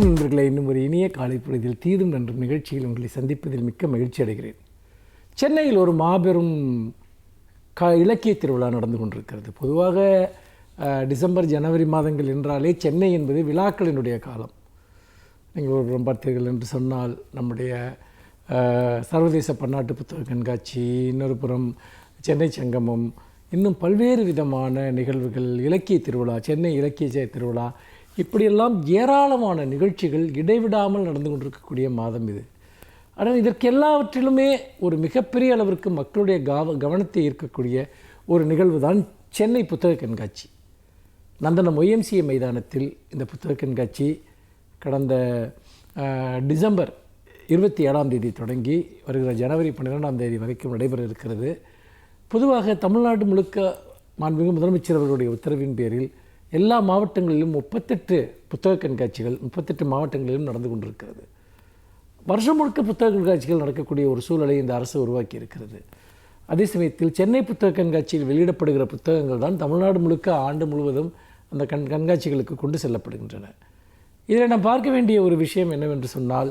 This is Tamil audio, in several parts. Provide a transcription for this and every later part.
நண்பர்களை இன்னும் ஒரு இனிய காலை பொழுதில் தீதும் நன்றும் நிகழ்ச்சியில் உங்களை சந்திப்பதில் மிக்க மகிழ்ச்சி அடைகிறேன். சென்னையில் ஒரு மாபெரும் இலக்கிய திருவிழா நடந்து கொண்டிருக்கிறது. பொதுவாக டிசம்பர் ஜனவரி மாதங்கள் என்றாலே சென்னை என்பது விழாக்களினுடைய காலம். நீங்கள் ஒரு புறம் பார்த்தீர்கள் என்று சொன்னால் நம்முடைய சர்வதேச பன்னாட்டு புத்தக கண்காட்சி, இன்னொரு புறம் சென்னை சங்கமம், இன்னும் பல்வேறு விதமான நிகழ்வுகள், இலக்கிய திருவிழா, சென்னை இலக்கிய திருவிழா, இப்படியெல்லாம் ஏராளமான நிகழ்ச்சிகள் இடைவிடாமல் நடந்து கொண்டிருக்கக்கூடிய மாதம் இது. ஆனால் இதற்கு எல்லாவற்றிலுமே ஒரு மிகப்பெரிய அளவிற்கு மக்களுடைய கவனத்தை ஈர்க்கக்கூடிய ஒரு நிகழ்வு தான் சென்னை புத்தக கண்காட்சி. நந்தனம் YMCA மைதானத்தில் இந்த புத்தக கண்காட்சி கடந்த டிசம்பர் 27ஆம் தேதி தொடங்கி வருகிற ஜனவரி 12ஆம் தேதி வரைக்கும் நடைபெற இருக்கிறது. பொதுவாக தமிழ்நாடு முழுக்க மாண்புமிகு முதலமைச்சர் அவர்களுடைய உத்தரவின் பேரில் எல்லா மாவட்டங்களிலும் 38 புத்தக கண்காட்சிகள் 38 மாவட்டங்களிலும் நடந்து கொண்டிருக்கிறது. வருஷம் முழுக்க புத்தக கண்காட்சிகள் நடக்கக்கூடிய ஒரு சூழலை இந்த அரசு உருவாக்கி இருக்கிறது. அதே சமயத்தில் சென்னை புத்தக கண்காட்சியில் வெளியிடப்படுகிற புத்தகங்கள் தான் தமிழ்நாடு முழுக்க ஆண்டு முழுவதும் அந்த கண்காட்சிகளுக்கு கொண்டு செல்லப்படுகின்றன. இதில் நாம் பார்க்க வேண்டிய ஒரு விஷயம் என்னவென்று சொன்னால்,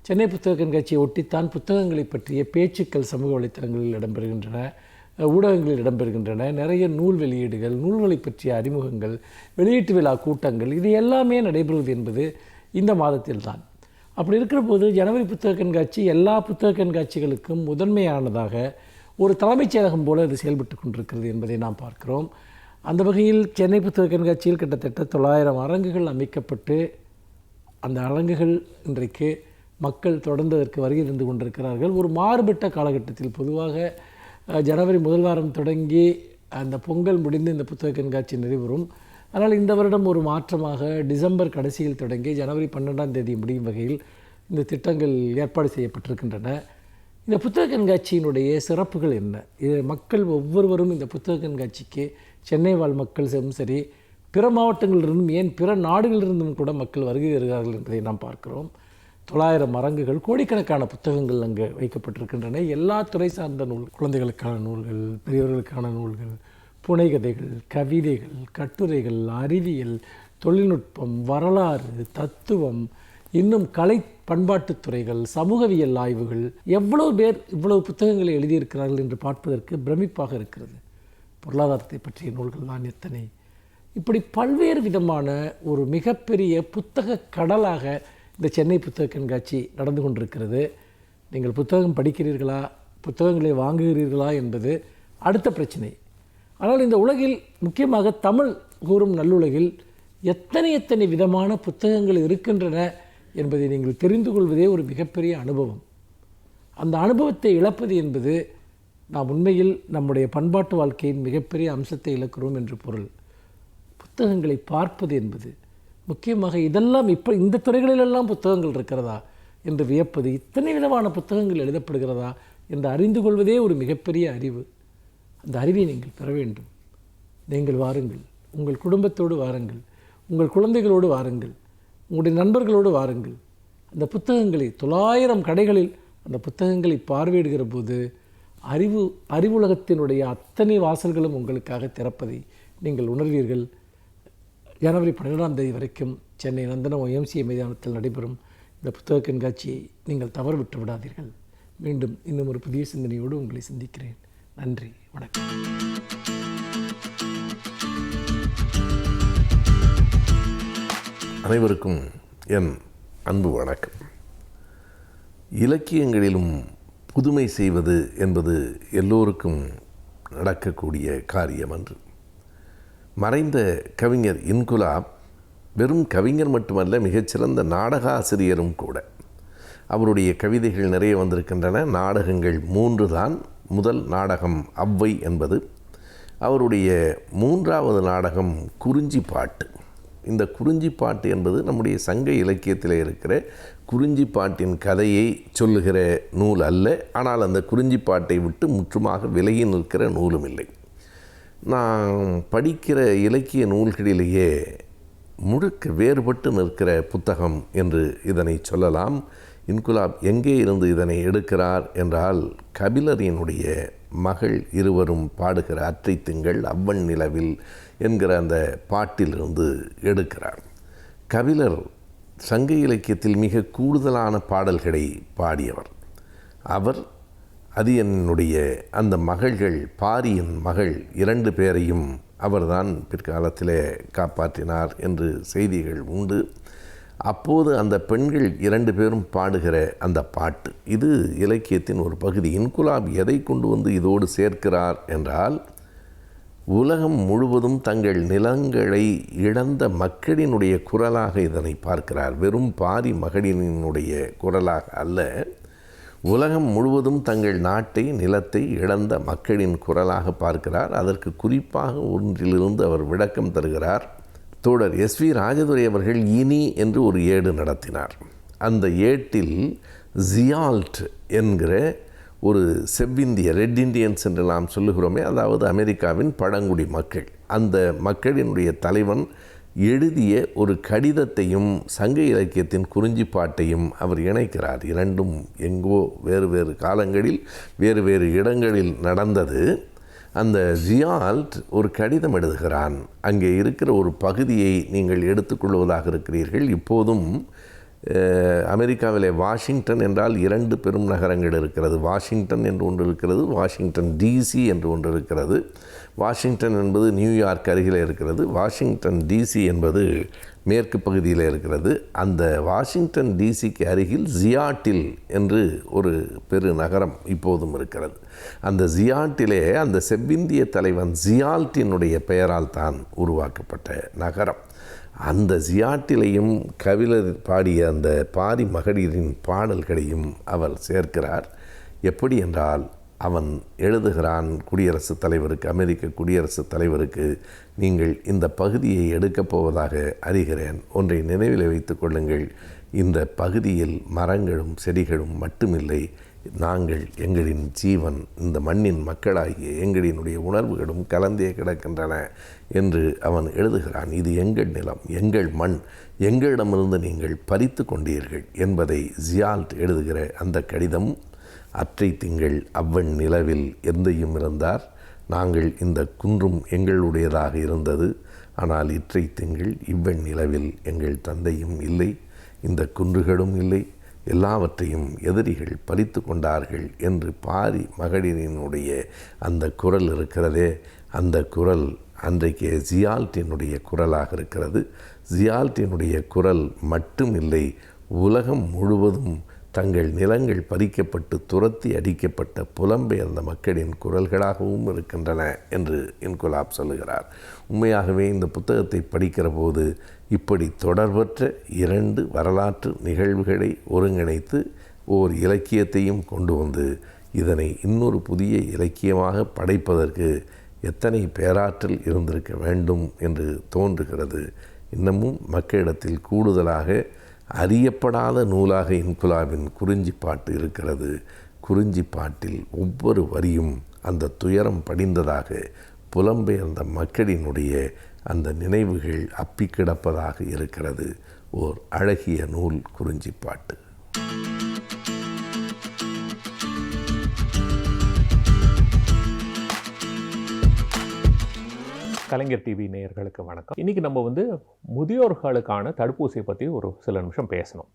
சென்னை புத்தக கண்காட்சியை ஒட்டித்தான் புத்தகங்களை பற்றிய பேச்சுக்கள் சமூக வலைத்தளங்களில் இடம்பெறுகின்றன, ஊடகங்களில் இடம்பெறுகின்றன. நிறைய நூல் வெளியீடுகள், நூல்களை பற்றிய அறிமுகங்கள், வெளியீட்டு விழா கூட்டங்கள், இது எல்லாமே நடைபெறுவது என்பது இந்த மாதத்தில் தான். அப்படி இருக்கிற போது ஜனவரி புத்தக கண்காட்சி எல்லா புத்தக கண்காட்சிகளுக்கும் முதன்மையானதாக ஒரு தலைமைச் செயலகம் போல இது செயல்பட்டு கொண்டிருக்கிறது என்பதை நாம் பார்க்கிறோம். அந்த வகையில் சென்னை புத்தக கண்காட்சியில் கிட்டத்தட்ட 900 அரங்குகள் அமைக்கப்பட்டு அந்த அரங்குகள் இன்றைக்கு மக்கள் தொடர்ந்து அதற்கு வருகை இருந்து கொண்டிருக்கிறார்கள். ஒரு மாறுபட்ட காலகட்டத்தில், பொதுவாக ஜனவரி முதல் வாரம் தொடங்கி அந்த பொங்கல் முடிந்து இந்த புத்தக கண்காட்சி நிறைவுறும். ஆனால் இந்த வருடம் ஒரு மாற்றமாக டிசம்பர் கடைசியில் தொடங்கி ஜனவரி 12ஆம் தேதி முடியும் வகையில் இந்த திட்டங்கள் ஏற்பாடு செய்யப்பட்டிருக்கின்றன. இந்த புத்தக கண்காட்சியினுடைய சிறப்புகள் என்ன? இது மக்கள் ஒவ்வொருவரும் இந்த புத்தக கண்காட்சிக்கு சென்னை வாழ் மக்கள் சரி, பிற மாவட்டங்களிலிருந்தும், ஏன் பிற நாடுகளிலிருந்தும் கூட மக்கள் வருகை வருகிறார்கள் என்பதை நாம் பார்க்கிறோம். 900 அரங்குகள், கோடிக்கணக்கான புத்தகங்கள் அங்கே வைக்கப்பட்டிருக்கின்றன. எல்லா துறை சார்ந்த நூல், குழந்தைகளுக்கான நூல்கள், பெரியவர்களுக்கான நூல்கள், புனைகதைகள், கவிதைகள், கட்டுரைகள், அறிவியல், தொழில்நுட்பம், வரலாறு, தத்துவம், இன்னும் கலை பண்பாட்டுத் துறைகள், சமூகவியல் ஆய்வுகள், எவ்வளவு பேர் இவ்வளவு புத்தகங்களை எழுதியிருக்கிறார்கள் என்று பார்ப்பதற்கு பிரமிப்பாக இருக்கிறது. பொருளாதாரத்தை பற்றிய நூல்கள் தான் எத்தனை! இப்படி பல்வேறு விதமான ஒரு மிகப்பெரிய புத்தக கடலாக இந்த சென்னை புத்தக கண்காட்சி நடந்து கொண்டிருக்கிறது. நீங்கள் புத்தகம் படிக்கிறீர்களா, புத்தகங்களை வாங்குகிறீர்களா என்பது அடுத்த பிரச்சனை. ஆனால் இந்த உலகில், முக்கியமாக தமிழ் கூறும் நல்லுலகில் எத்தனை விதமான புத்தகங்கள் இருக்கின்றன என்பதை நீங்கள் தெரிந்து கொள்வதே ஒரு மிகப்பெரிய அனுபவம். அந்த அனுபவத்தை இழப்பது என்பது நாம் உண்மையில் நம்முடைய பண்பாட்டு வாழ்க்கையின் மிகப்பெரிய அம்சத்தை இழக்கிறோம் என்று பொருள். புத்தகங்களை பார்ப்பது என்பது முக்கியமாக இதெல்லாம் இந்த துறைகளிலெல்லாம் புத்தகங்கள் இருக்கிறதா என்று வியப்பது, இத்தனை விதமான புத்தகங்கள் எழுதப்படுகிறதா என்று அறிந்து கொள்வதே ஒரு மிகப்பெரிய அறிவு. அந்த அறிவை நீங்கள் பெற வேண்டும். நீங்கள் வாருங்கள், உங்கள் குடும்பத்தோடு வாருங்கள், உங்கள் குழந்தைகளோடு வாருங்கள், உங்களுடைய நண்பர்களோடு வாருங்கள். அந்த புத்தகங்களை 900 கடைகளில் அந்த புத்தகங்களை பார்வையிடுகிற போது அறிவுலகத்தினுடைய அத்தனை வாசல்களும் உங்களுக்காக திறப்பதை நீங்கள் உணர்வீர்கள். ஜனவரி 12ஆம் தேதி வரைக்கும் சென்னை நந்தனம் YMCA மைதானத்தில் நடைபெறும் இந்த புத்தக கண்காட்சியை நீங்கள் தவறவிட்டு விடாதீர்கள். மீண்டும் இன்னும் ஒரு புதிய சிந்தனையோடு உங்களை சந்திக்கிறேன். நன்றி, வணக்கம். அனைவருக்கும் என் அன்பு வணக்கம். இலக்கியங்களிலும் புதுமை செய்வது என்பது எல்லோருக்கும் நடக்கக்கூடிய காரியம் அன்று. மறைந்த கவிஞர் இன்குலாப் வெறும் கவிஞர் மட்டுமல்ல, மிகச்சிறந்த நாடக ஆசிரியரும் கூட. அவருடைய கவிதைகள் நிறைய வந்திருக்கின்றன. நாடகங்கள் 3 தான். முதல் நாடகம் அவ்வை என்பது. அவருடைய 3வது நாடகம் குறிஞ்சிப்பாட்டு. இந்த குறிஞ்சிப்பாட்டு என்பது நம்முடைய சங்க இலக்கியத்தில் இருக்கிற குறிஞ்சிப்பாட்டின் கதையை சொல்லுகிற நூல் அல்ல. ஆனால் அந்த குறிஞ்சிப்பாட்டை விட்டு முற்றுமாக விலகி நிற்கிற நூலும் இல்லை. நான் படிக்கிற இலக்கிய நூல்களிலேயே முழுக்க வேறுபட்டு நிற்கிற புத்தகம் என்று இதனை சொல்லலாம். இன்குலாப் எங்கே இருந்து இதனை எடுக்கிறார் என்றால், கபிலரினுடைய மகள் இருவரும் பாடுகிற அற்றை திங்கள் அவ்வன் நிலவில் என்கிற அந்த பாட்டிலிருந்து எடுக்கிறார். கபிலர் சங்க இலக்கியத்தில் மிக கூடுதலான பாடல்களை பாடியவர். அவர் அதியனுடைய அந்த மகள்கள், பாரியின் மகள் 2 பேரையும் அவர்தான் பிற்காலத்திலே காப்பாற்றினார் என்று செய்திகள் உண்டு. அப்போது அந்த பெண்கள் 2 பேரும் பாடுகிற அந்த பாட்டு, இது இலக்கியத்தின் ஒரு பகுதி. இன்குலாப் எதை கொண்டு வந்து இதோடு சேர்க்கிறார் என்றால், உலகம் முழுவதும் தங்கள் நிலங்களை இழந்த மக்களினுடைய குரலாக இதனை பார்க்கிறார். வெறும் பாரி மகளினுடைய குரலாக அல்ல, உலகம் முழுவதும் தங்கள் நாட்டை, நிலத்தை இழந்த மக்களின் குரலாக பார்க்கிறார். அதற்கு குறிப்பாக ஒன்றிலிருந்து அவர் விளக்கம் தருகிறார். தோழர் SV ராஜதுரை அவர்கள் இனி என்று ஒரு ஏடு நடத்தினார். அந்த ஏட்டில் ஜியால்ட் என்கிற ஒரு செவ்விந்திய, ரெட் இண்டியன்ஸ் என்று நாம் சொல்லுகிறோமே, அதாவது அமெரிக்காவின் பழங்குடி மக்கள், அந்த மக்களினுடைய தலைவன் எழுதிய ஒரு கடிதத்தையும் சங்க இலக்கியத்தின் குறிஞ்சிப்பாட்டையும் அவர் இணைக்கிறார். இரண்டும் எங்கோ வேறு வேறு காலங்களில் வேறு வேறு இடங்களில் நடந்தது. அந்த ஜியால்ட் ஒரு கடிதம் எழுதுகிறான். அங்கே இருக்கிற ஒரு பகுதியை நீங்கள் எடுத்துக்கொள்வதாக இருக்கிறீர்கள். இப்போதும் அமெரிக்காவிலே வாஷிங்டன் என்றால் 2 பெரும் நகரங்கள் இருக்கிறது. வாஷிங்டன் என்று ஒன்று இருக்கிறது, வாஷிங்டன் DC என்று ஒன்று இருக்கிறது. வாஷிங்டன் என்பது நியூயார்க் அருகில் இருக்கிறது. வாஷிங்டன் DC என்பது மேற்கு பகுதியில் இருக்கிறது. அந்த வாஷிங்டன் DCக்கு அருகில் ஜியாட்டில் என்று ஒரு பெரு நகரம் இப்போதும் இருக்கிறது. அந்த ஜியாட்டிலே அந்த செவ்விந்திய தலைவன் ஜியால்ட்டினுடைய பெயரால் தான் உருவாக்கப்பட்ட நகரம். அந்த ஜியாட்டிலையும் கபிலர் பாடிய அந்த பாரி மகளிரின் பாடல்களையும் அவர் சேர்க்கிறார். எப்படி என்றால், அவன் எழுதுகிறான் குடியரசுத் தலைவருக்கு, அமெரிக்க குடியரசுத் தலைவருக்கு, நீங்கள் இந்த பகுதியை எடுக்கப் போவதாக அறிகிறேன். ஒன்றை நினைவில் வைத்து கொள்ளுங்கள், இந்த பகுதியில் மரங்களும் செடிகளும் மட்டுமில்லை, நாங்கள், எங்களின் ஜீவன், இந்த மண்ணின் மக்களாகிய எங்களினுடைய உணர்வுகளும் கலந்தே கிடக்கின்றன என்று அவன் எழுதுகிறான். இது எங்கள் நிலம், எங்கள் மண், எங்களிடமிருந்து நீங்கள் பறித்து கொண்டீர்கள் என்பதை ஜியால்ட் எழுதுகிற அந்த கடிதம், அற்றை திங்கள் அவ்வன் நிலவில் எந்தையும் இருந்தார், நாங்கள் இந்த குன்றும் எங்களுடையதாக இருந்தது, ஆனால் இற்றை திங்கள் இவ்வன் நிலவில் எங்கள் தந்தையும் இல்லை, இந்த குன்றுகளும் இல்லை, எல்லாவற்றையும் எதிரிகள் பறித்து கொண்டார்கள் என்று பாரி மகளிரினுடைய அந்த குரல் இருக்கிறதே, அந்த குரல் அன்றைக்கு ஜியால்ட்டினுடைய குரலாக இருக்கிறது. ஜியால்ட்டினுடைய குரல் மட்டுமில்லை, உலகம் முழுவதும் தங்கள் நிலங்கள் பறிக்கப்பட்டு துரத்தி அடிக்கப்பட்ட புலம்பெயர்ந்த மக்களின் குரல்களாகவும் இருக்கின்றன என்று இன்குலாப் சொல்லுகிறார். உண்மையாகவே இந்த புத்தகத்தை படிக்கிற போது இப்படி தொடர்பற்ற 2 வரலாற்று நிகழ்வுகளை ஒருங்கிணைத்து ஓர் இலக்கியத்தையும் கொண்டு வந்து இதனை இன்னொரு புதிய இலக்கியமாக படைப்பதற்கு எத்தனை பேராற்றல் இருந்திருக்க வேண்டும் என்று தோன்றுகிறது. இன்னமும் மக்களிடத்தில் கூடுதலாக அறியப்படாத நூலாக இன்குலாபின் குறிஞ்சிப்பாட்டு இருக்கிறது. குறிஞ்சிப்பாட்டில் ஒவ்வொரு வரியும் அந்த துயரம் படிந்ததாக புலம்பெயர்ந்த மக்களினுடைய அந்த நினைவுகள் அப்பி கிடப்பதாக இருக்கிறது. ஓர் அழகிய நூல் குறிஞ்சிப்பாட்டு. கலைஞர் டிவி நேயர்களுக்கு வணக்கம். இன்றைக்கி நம்ம முதியோர்களுக்கான தடுப்பூசியை பற்றி ஒரு சில நிமிஷம் பேசணும்.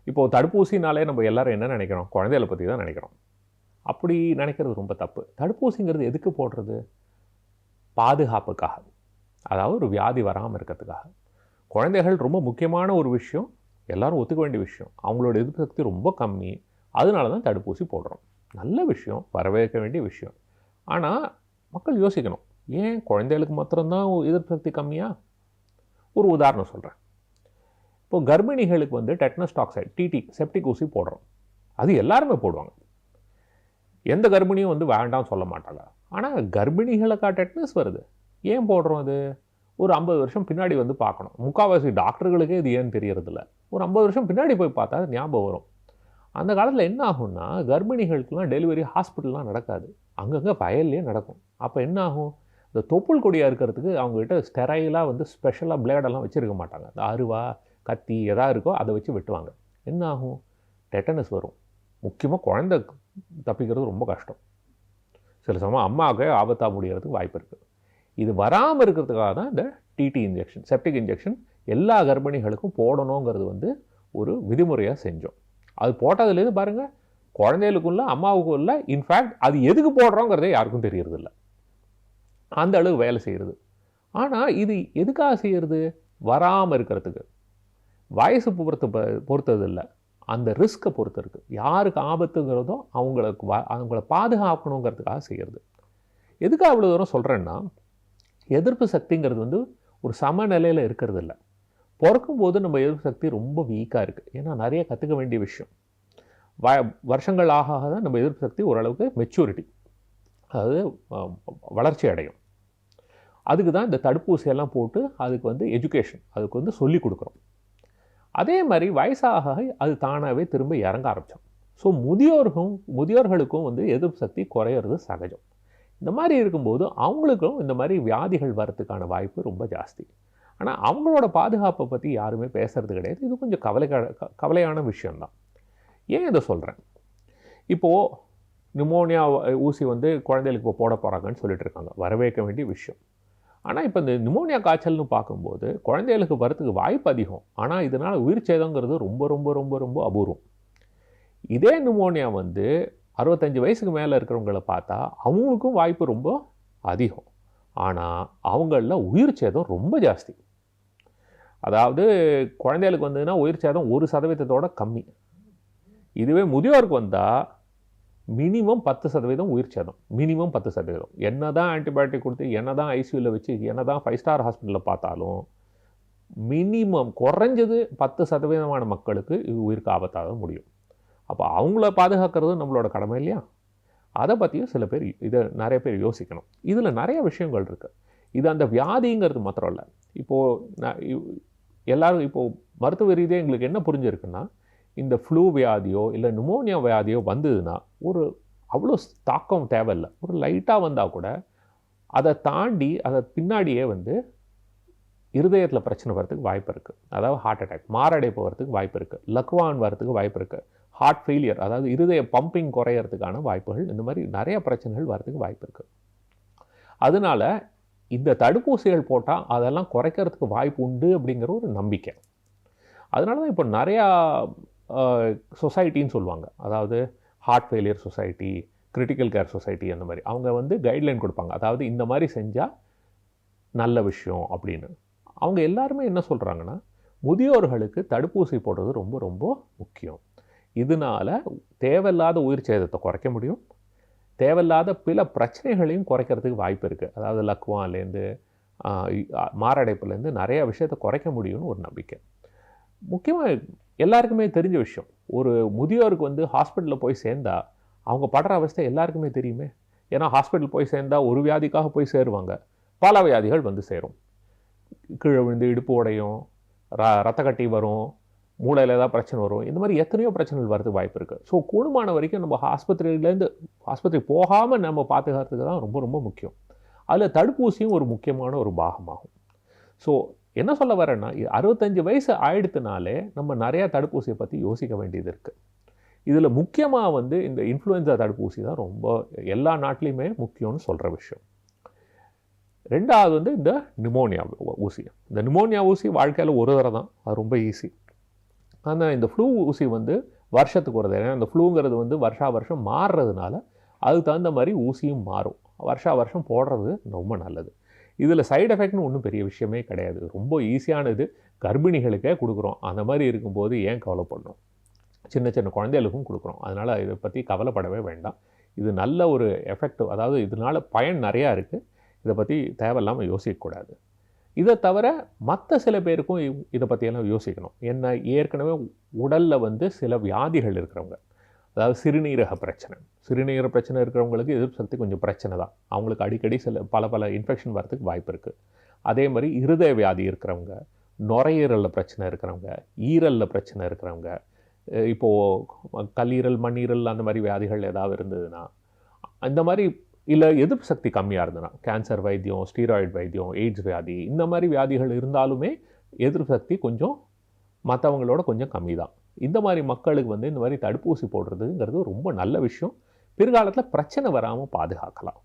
இப்போது தடுப்பூசினாலே நம்ம எல்லாரும் என்ன நினைக்கிறோம்? குழந்தைகளை பற்றி தான் நினைக்கிறோம். அப்படி நினைக்கிறது ரொம்ப தப்பு. தடுப்பூசிங்கிறது எதுக்கு போடுறது? பாதுகாப்புக்காக, அதாவது ஒரு வியாதி வராமல் இருக்கிறதுக்காக. குழந்தைகள் ரொம்ப முக்கியமான ஒரு விஷயம், எல்லோரும் ஒத்துக்க வேண்டிய விஷயம். அவங்களோட எதிர்ப்பு சக்தி ரொம்ப கம்மி, அதனால தான் தடுப்பூசி போடுறோம். நல்ல விஷயம், வரவேற்க வேண்டிய விஷயம். ஆனால் மக்கள் யோசிக்கணும், ஏன் குழந்தைகளுக்கு மாத்திரம்தான் எதிர்ப்பு சக்தி கம்மியா? ஒரு உதாரணம் சொல்கிறேன். இப்போது கர்ப்பிணிகளுக்கு டெட்னஸ் டாக்சைடு, TT, செப்டிக் ஊசி போடுறோம். அது எல்லாருமே போடுவாங்க. எந்த கர்ப்பிணியும் வேண்டாம் சொல்ல மாட்டாங்க. ஆனால் கர்ப்பிணிகளுக்கா டெட்னஸ் வருது? ஏன் போடுறோம்? அது ஒரு 50 வருஷம் பின்னாடி பார்க்கணும். முக்கால்வாசி டாக்டர்களுக்கே இது ஏன்னு தெரியறதில்ல. ஒரு 50 வருஷம் பின்னாடி போய் பார்த்தா அது ஞாபகம் வரும். அந்த காலத்தில் என்ன ஆகும்னா, கர்ப்பிணிகளுக்கெல்லாம் டெலிவரி ஹாஸ்பிட்டல்லாம் நடக்காது, அங்கங்கே வயல்லே நடக்கும். அப்போ என்ன ஆகும்? இந்த தொப்புள் கொடியாக இருக்கிறதுக்கு அவங்ககிட்ட ஸ்டெரைலாக ஸ்பெஷலாக பிளேடெல்லாம் வச்சுருக்க மாட்டாங்க. இந்த அருவா, கத்தி எதாவது இருக்கோ அதை வச்சு வெட்டுவாங்க. என்ன ஆகும்? டெட்டனஸ் வரும். முக்கியமாக குழந்தை தப்பிக்கிறது ரொம்ப கஷ்டம். சில சமயம் அம்மாவுக்கே ஆபத்தாக முடிகிறதுக்கு வாய்ப்பு இருக்குது. இது வராமல் இருக்கிறதுக்காக தான் இந்த TT இன்ஜெக்ஷன், செப்டிக் இன்ஜெக்ஷன் எல்லா கர்ப்பிணிகளுக்கும் போடணுங்கிறது வந்து ஒரு விதிமுறையாக செஞ்சோம். அது போட்டதுலேருந்து பாருங்கள், குழந்தைகளுக்கும் இல்லை அம்மாவுக்கும் இல்லை, இன்ஃபேக்ட் அது எதுக்கு போடுறோங்கிறதே யாருக்கும் தெரியறதில்ல. அந்த அளவு வேலை செய்கிறது. ஆனால் இது எதுக்காக செய்கிறது? வராமல் இருக்கிறதுக்கு. வயசு பொறுத்தது இல்லை, அந்த ரிஸ்க்கை பொறுத்து இருக்குது. யாருக்கு ஆபத்துங்கிறதோ அவங்கள பாதுகாக்கணுங்கிறதுக்காக செய்கிறது. எதுக்காக அவ்வளோ தூரம் சொல்கிறேன்னா, எதிர்ப்பு சக்திங்கிறது வந்து ஒரு சமநிலையில் இருக்கிறது இல்லை. பிறக்கும்போது நம்ம எதிர்ப்பு சக்தி ரொம்ப வீக்காக இருக்குது. ஏன்னா நிறைய கற்றுக்க வேண்டிய விஷயம். வருஷங்கள் ஆக தான் நம்ம எதிர்ப்பு சக்தி ஓரளவுக்கு மெச்சூரிட்டி, அதாவது வளர்ச்சி அடையும். அதுக்கு தான் இந்த தடுப்பூசியெல்லாம் போட்டு அதுக்கு வந்து எஜுகேஷன், அதுக்கு வந்து சொல்லிக் கொடுக்குறோம். அதே மாதிரி வயசாக அது தானாகவே திரும்ப இறங்க ஆரம்பித்தோம். ஸோ முதியோர்களுக்கும் வந்து எதிர்ப்பு சக்தி குறையிறது சகஜம். இந்த மாதிரி இருக்கும்போது அவங்களுக்கும் இந்த மாதிரி வியாதிகள் வரத்துக்கான வாய்ப்பு ரொம்ப ஜாஸ்தி. ஆனால் அவங்களோட பாதுகாப்பை பற்றி யாருமே பேசுகிறது கிடையாது. இது கொஞ்சம் கவலையான விஷயந்தான். ஏன் இதை சொல்கிறேன்? இப்போது நிமோனியா ஊசி வந்து குழந்தைகளுக்கு இப்போ போட போகிறாங்கன்னு சொல்லிட்டு இருக்காங்க. வரவேற்க வேண்டிய விஷயம். ஆனால் இப்போ இந்த நிமோனியா காய்ச்சல்னு பார்க்கும்போது குழந்தைகளுக்கு வரத்துக்கு வாய்ப்பு அதிகம். ஆனால் இதனால் உயிர் சேதங்கிறது ரொம்ப ரொம்ப ரொம்ப ரொம்ப அபூர்வம். இதே நிமோனியா வந்து 65 வயசுக்கு மேலே இருக்கிறவங்கள பார்த்தா அவங்களுக்கும் வாய்ப்பு ரொம்ப அதிகம். ஆனால் அவங்களில் உயிர் சேதம் ரொம்ப ஜாஸ்தி. அதாவது குழந்தைகளுக்கு வந்ததுன்னா உயிர் சேதம் 1% கம்மி. இதுவே முதியோருக்கு வந்தால் மினிமம் 10% உயிர் சேதம். மினிமம் 10%. என்ன தான் ஆன்டிபயோட்டிக் கொடுத்து, என்ன தான் ஐசியூவில் வச்சு, என்ன தான் 5 ஸ்டார் ஹாஸ்பிட்டலில் பார்த்தாலும் மினிமம் குறைஞ்சது 10% மக்களுக்கு இது உயிருக்கு ஆபத்தாக முடியும். அப்போ அவங்கள பாதுகாக்கிறது நம்மளோட கடமை இல்லையா? அதை பற்றியும் சில பேர் நிறைய பேர் யோசிக்கணும். இதில் நிறைய விஷயங்கள் இருக்குது. இது அந்த வியாதிங்கிறது மாத்திரம் இல்லை. இப்போது எல்லோரும் இப்போது மருத்துவ ரீதியாக எங்களுக்கு என்ன புரிஞ்சிருக்குன்னா, இந்த ஃப்ளூ வியாதியோ இல்லை நிமோனியா வியாதியோ வந்ததுன்னா அவ்வளோ தாக்கம் தேவையில்லை. ஒரு லைட்டாக வந்தால் கூட அதை தாண்டி அதை பின்னாடியே வந்து இருதயத்தில் பிரச்சனை வரதுக்கு வாய்ப்பு இருக்குது. அதாவது ஹார்ட் அட்டாக், மாரடைப்பு வரதுக்கு வாய்ப்பு இருக்குது, லக்வான் வரதுக்கு வாய்ப்பு இருக்குது, ஹார்ட் ஃபெயிலியர், அதாவது இருதய பம்பிங் குறையிறதுக்கான வாய்ப்புகள், இந்த மாதிரி நிறைய பிரச்சனைகள் வரதுக்கு வாய்ப்பு இருக்குது. அதனால் இந்த தடுப்பூசிகள் போட்டால் அதெல்லாம் குறைக்கிறதுக்கு வாய்ப்பு உண்டு அப்படிங்கிற ஒரு நம்பிக்கை. அதனால தான் இப்போ நிறையா சொசைட்டின்னு சொல்லுவாங்க. அதாவது heart failure society, critical care society, அந்த மாதிரி அவங்க வந்து கைட்லைன் கொடுப்பாங்க. அதாவது இந்த மாதிரி செஞ்சால் நல்ல விஷயம் அப்படின்னு. அவங்க எல்லாருமே என்ன சொல்கிறாங்கன்னா, முதியோர்களுக்கு தடுப்பூசி போடுறது ரொம்ப ரொம்ப முக்கியம். இதனால் தேவையில்லாத உயிர் சேதத்தை குறைக்க முடியும், தேவையில்லாத பல பிரச்சனைகளையும் குறைக்கிறதுக்கு வாய்ப்பு இருக்குது. அதாவது லக்வான்லேருந்து மாரடைப்புலேருந்து நிறைய விஷயத்தை குறைக்க முடியும்னு ஒரு நம்பிக்கை. முக்கியமாக எல்லாருக்குமே தெரிஞ்ச விஷயம், ஒரு முதியோருக்கு வந்து ஹாஸ்பிட்டலில் போய் சேர்ந்தா அவங்க படுற அவஸ்தை எல்லாருக்குமே தெரியுமே. ஏன்னா ஹாஸ்பிட்டல் போய் சேர்ந்தால் ஒரு வியாதிக்காக போய் சேருவாங்க, பல வியாதிகள் வந்து சேரும். கீழே விழுந்து இடுப்பு உடையும், ரத்த கட்டி வரும், மூளையில் ஏதாவது பிரச்சனை வரும். இந்த மாதிரி எத்தனையோ பிரச்சனைகள் வரதுக்கு வாய்ப்பு இருக்குது. ஸோ கூடுமான வரைக்கும் நம்ம ஆஸ்பத்திரி போகாமல் நம்ம பாதுகாக்கிறதுக்கு தான் ரொம்ப ரொம்ப முக்கியம். அதில் தடுப்பூசியும் ஒரு முக்கியமான ஒரு பாகமாகும். ஸோ என்ன சொல்ல வரேன்னா, 65 வயசு ஆயிடுத்துனாலே நம்ம நிறையா தடுப்பூசியை பற்றி யோசிக்க வேண்டியது இருக்குது. இதில் முக்கியமாக வந்து இந்த இன்ஃப்ளூயன்ஸா தடுப்பூசி தான் ரொம்ப எல்லா நாட்டிலையுமே முக்கியம்னு சொல்கிற விஷயம். ரெண்டாவது வந்து இந்த நிமோனியா ஊசி. இந்த நிமோனியா ஊசி வாழ்க்கையில் ஒரு தடவை தான், அது ரொம்ப ஈஸி. ஆனால் இந்த ஃப்ளூ ஊசி வந்து வருஷத்துக்கு ஒரு தடவை. ஏன்னா இந்த ஃப்ளூங்கிறது வந்து வருஷம் மாறுறதுனால அதுக்கு தகுந்த மாதிரி ஊசியும் மாறும். வருஷம் போடுறது ரொம்ப நல்லது. இதில் சைடு எஃபெக்ட்னு ஒன்றும் பெரிய விஷயமே கிடையாது, ரொம்ப ஈஸியானது. கர்ப்பிணிகளுக்கே கொடுக்குறோம். அந்த மாதிரி இருக்கும்போது ஏன் கவலைப்படணும்? சின்ன சின்ன குழந்தைகளுக்கும் கொடுக்குறோம். அதனால் இதை பற்றி கவலைப்படவே வேண்டாம். இது நல்ல ஒரு எஃபெக்ட், அதாவது இதனால் பயன் நிறையா இருக்குது. இதை பற்றி தேவையில்லாமல் யோசிக்கக்கூடாது. இதை தவிர மற்ற சில பேருக்கும் இதை பற்றியெல்லாம் யோசிக்கணும். என்ன, ஏற்கனவே உடலில் வந்து சில வியாதிகள் இருக்கிறவங்க, அதாவது சிறுநீரக பிரச்சனை இருக்கிறவங்களுக்கு எதிர்ப்பு சக்தி கொஞ்சம் பிரச்சனை தான். அவங்களுக்கு அடிக்கடி பல இன்ஃபெக்ஷன் வரதுக்கு வாய்ப்பு இருக்குது. அதே மாதிரி இருதய வியாதி இருக்கிறவங்க, நுரையீரலில் பிரச்சனை இருக்கிறவங்க, ஈரலில் பிரச்சனை இருக்கிறவங்க, இப்போது கல்லீரல் மண்ணீரல் அந்த மாதிரி வியாதிகள் ஏதாவது இருந்ததுன்னா, இந்த மாதிரி இல்லை எதிர்ப்பு சக்தி கம்மியாக இருந்ததுன்னா, கேன்சர் வைத்தியம், ஸ்டீராய்டு வைத்தியம், எய்ட்ஸ் வியாதி, இந்த மாதிரி வியாதிகள் இருந்தாலுமே எதிர்ப்பு சக்தி கொஞ்சம் மற்றவங்களோட கொஞ்சம் கம்மி தான். இந்த மாதிரி மக்களுக்கு வந்து இந்த மாதிரி தடுப்பூசி போடுறதுங்கிறது ரொம்ப நல்ல விஷயம். பிற்காலத்தில் பிரச்சனை வராமல் பாதுகாக்கலாம்.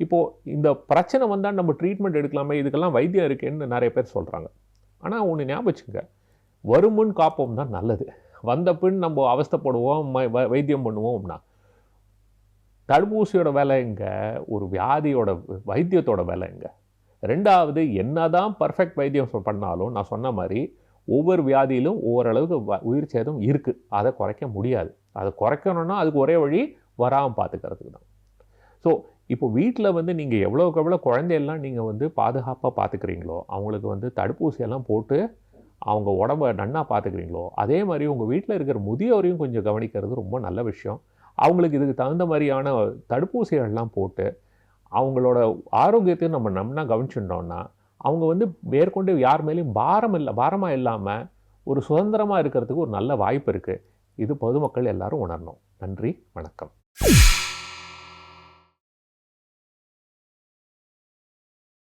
இப்போது இந்த பிரச்சனை வந்தால் நம்ம ட்ரீட்மெண்ட் எடுக்கலாமே, இதுக்கெல்லாம் வைத்தியம் இருக்குன்னு நிறைய பேர் சொல்கிறாங்க. ஆனால் ஒன்று ஞாபகம் வச்சுங்க, வருமுன் காப்போம் தான் நல்லது. வந்த பின் நம்ம அவஸ்தைப்படுவோம், வைத்தியம் பண்ணுவோம்னா தடுப்பூசியோட வேலை எங்கே, ஒரு வியாதியோட வைத்தியத்தோட வேலை எங்கே? ரெண்டாவது, என்னதான் பர்ஃபெக்ட் வைத்தியம் பண்ணாலும் நான் சொன்ன மாதிரி ஒவ்வொரு வியாதியிலும் ஓரளவுக்கு உயிர் சேதம் இருக்குது. அதை குறைக்க முடியாது. அதை குறைக்கணும்னா அதுக்கு ஒரே வழி வராமல் பார்த்துக்கிறதுக்கு தான். ஸோ இப்போ வீட்டில் வந்து நீங்கள் எவ்வளோக்கு எவ்வளோ குழந்தையெல்லாம் நீங்கள் வந்து பாதுகாப்பாக பார்த்துக்கிறீங்களோ, அவங்களுக்கு வந்து தடுப்பூசியெல்லாம் போட்டு அவங்க உடம்பை நன்னா பார்த்துக்கிறீங்களோ, அதே மாதிரி உங்கள் வீட்டில் இருக்கிற முதியோரையும் கொஞ்சம் கவனிக்கிறது ரொம்ப நல்ல விஷயம். அவங்களுக்கு இதுக்கு தகுந்த மாதிரியான தடுப்பூசிகள்லாம் போட்டு அவங்களோட ஆரோக்கியத்தையும் நம்ம நன்னா கவனிச்சுட்டோம்னா அவங்க வந்து மேற்கொண்டு யார் மேலேயும் பாரமாக இல்லாமல் ஒரு சுதந்திரமாக இருக்கிறதுக்கு ஒரு நல்ல வாய்ப்பு இருக்குது. இது பொதுமக்கள் எல்லாரும் உணரணும். நன்றி, வணக்கம்.